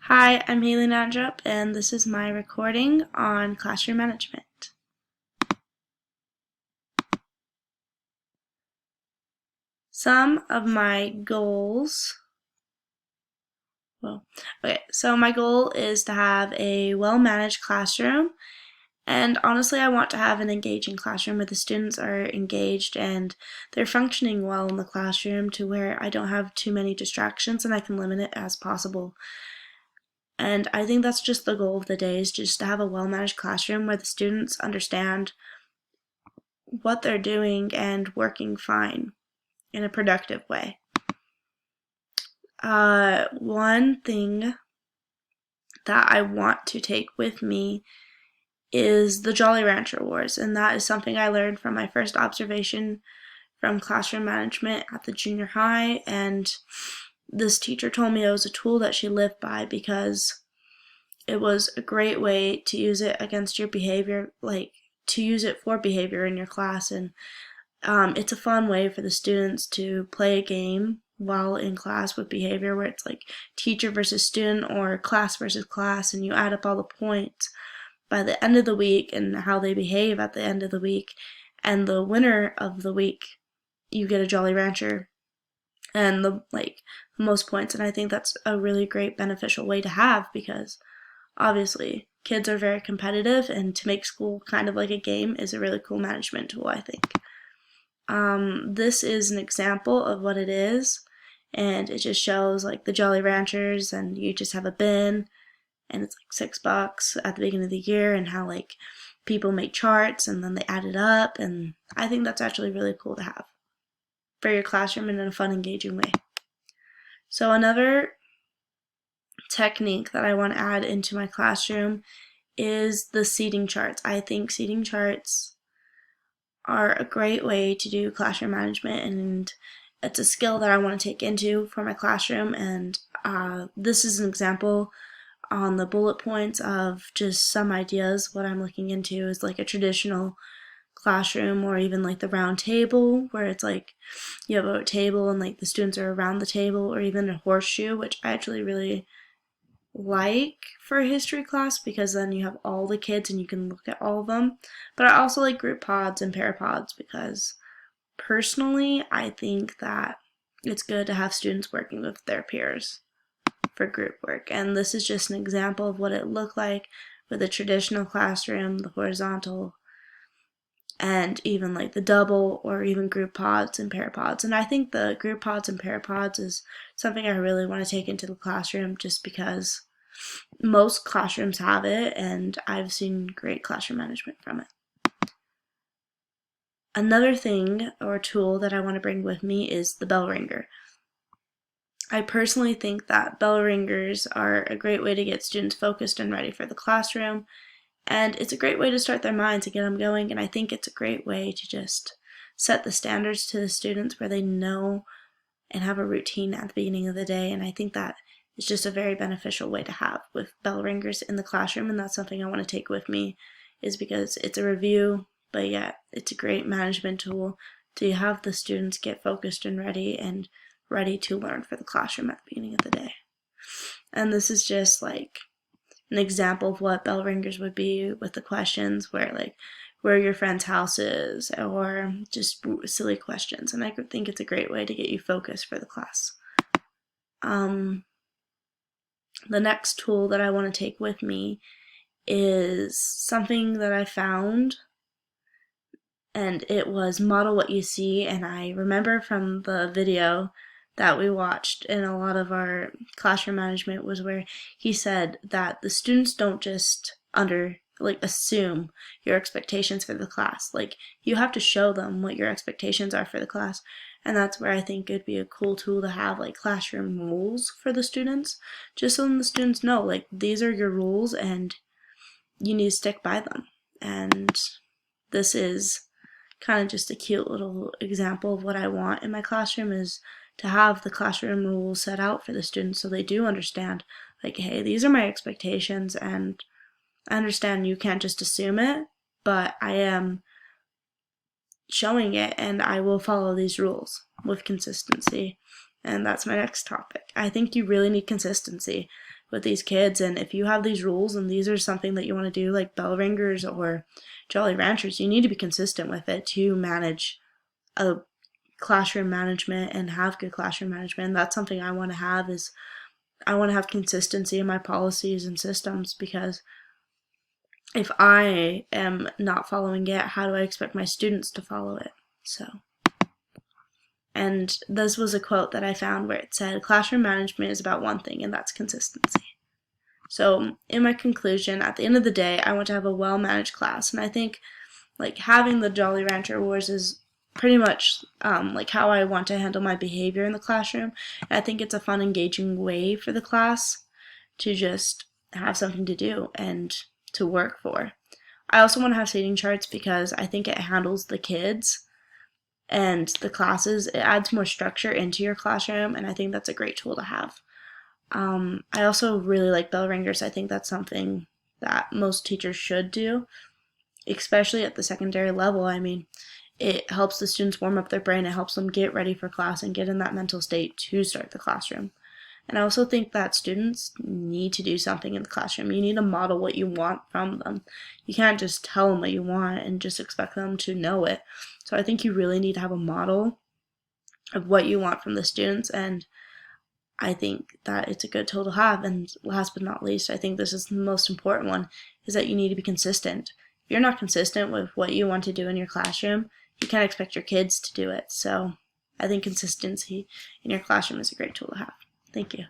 Hi, I'm Haley Nadrup, and this is my recording on classroom management. Some of my goals, so my goal is to have a well-managed classroom, and honestly I want to have an engaging classroom where the students are engaged and they're functioning well in the classroom to where I don't have too many distractions and I can limit it as possible. And I think that's just the goal of the day, is just to have a well-managed classroom where the students understand what they're doing and working fine in a productive way. One thing that I want to take with me is the Jolly Rancher Wars, and that is something I learned from my first observation from classroom management at the junior high, and this teacher told me it was a tool that she lived by because it was a great way to use it against your behavior, like to use it for behavior in your class, and it's a fun way for the students to play a game while in class with behavior where it's like teacher versus student or class versus class, and you add up all the points by the end of the week and how they behave at the end of the week, and the winner of the week, you get a Jolly Rancher and the most points. And I think that's a really great beneficial way to have, because obviously kids are very competitive, and to make school kind of like a game is a really cool management tool, I think. This is an example of what it is, and it just shows like the Jolly Ranchers, and you just have a bin and it's like $6 at the beginning of the year, and how like people make charts and then they add it up, and I think that's actually really cool to have for your classroom and in a fun, engaging way. So another technique that I want to add into my classroom is the seating charts. I think seating charts are a great way to do classroom management, and it's a skill that I want to take into for my classroom. And this is an example on the bullet points of just some ideas. What I'm looking into is like a traditional classroom, or even like the round table, where it's like you have a table and like the students are around the table, or even a horseshoe, which I actually really like for a history class, because then you have all the kids and you can look at all of them. But I also like group pods and pair pods, because personally I think that it's good to have students working with their peers for group work. And this is just an example of what it looked like with a traditional classroom, the horizontal, and even like the double or even group pods and pair pods. And I think the group pods and pair pods is something I really want to take into the classroom, just because most classrooms have it and I've seen great classroom management from it. Another thing or tool that I want to bring with me is the bell ringer. I personally think that bell ringers are a great way to get students focused and ready for the classroom, and it's a great way to start their minds and get them going. And I think it's a great way to just set the standards to the students where they know and have a routine at the beginning of the day. And I think that is just a very beneficial way to have with bell ringers in the classroom, and that's something I want to take with me, is because it's a review, but yet it's a great management tool to have the students get focused and ready to learn for the classroom at the beginning of the day. And this is just like an example of what bell ringers would be with the questions, where like where your friend's house is, or just silly questions. And I think it's a great way to get you focused for the class. The next tool that I want to take with me is something that I found, and it was model what you see. And I remember from the video that we watched in a lot of our classroom management was where he said that the students don't just assume your expectations for the class. Like, you have to show them what your expectations are for the class. And that's where I think it'd be a cool tool to have like classroom rules for the students, just so the students know like these are your rules and you need to stick by them. And this is kind of just a cute little example of what I want in my classroom, is to have the classroom rules set out for the students so they do understand like, hey, these are my expectations, and I understand you can't just assume it, but I am showing it and I will follow these rules with consistency. And that's my next topic. I think you really need consistency with these kids. And if you have these rules and these are something that you want to do, like bell ringers or Jolly Ranchers, you need to be consistent with it to manage a classroom management and have good classroom management. And that's something I want to have, is I want to have consistency in my policies and systems, because if I am not following it, how do I expect my students to follow it? So, and this was a quote that I found where it said, classroom management is about one thing, and that's consistency. So in my conclusion, at the end of the day, I want to have a well-managed class, and I think like having the Jolly Rancher Wars is pretty much like how I want to handle my behavior in the classroom. And I think it's a fun, engaging way for the class to just have something to do and to work for. I also want to have seating charts because I think it handles the kids and the classes. It adds more structure into your classroom, and I think that's a great tool to have. I also really like bell ringers. I think that's something that most teachers should do, especially at the secondary level. I mean, it helps the students warm up their brain. It helps them get ready for class and get in that mental state to start the classroom. And I also think that students need to do something in the classroom. You need to model what you want from them. You can't just tell them what you want and just expect them to know it. So I think you really need to have a model of what you want from the students, and I think that it's a good tool to have. And last but not least, I think this is the most important one, is that you need to be consistent. If you're not consistent with what you want to do in your classroom, you can't expect your kids to do it. So I think consistency in your classroom is a great tool to have. Thank you.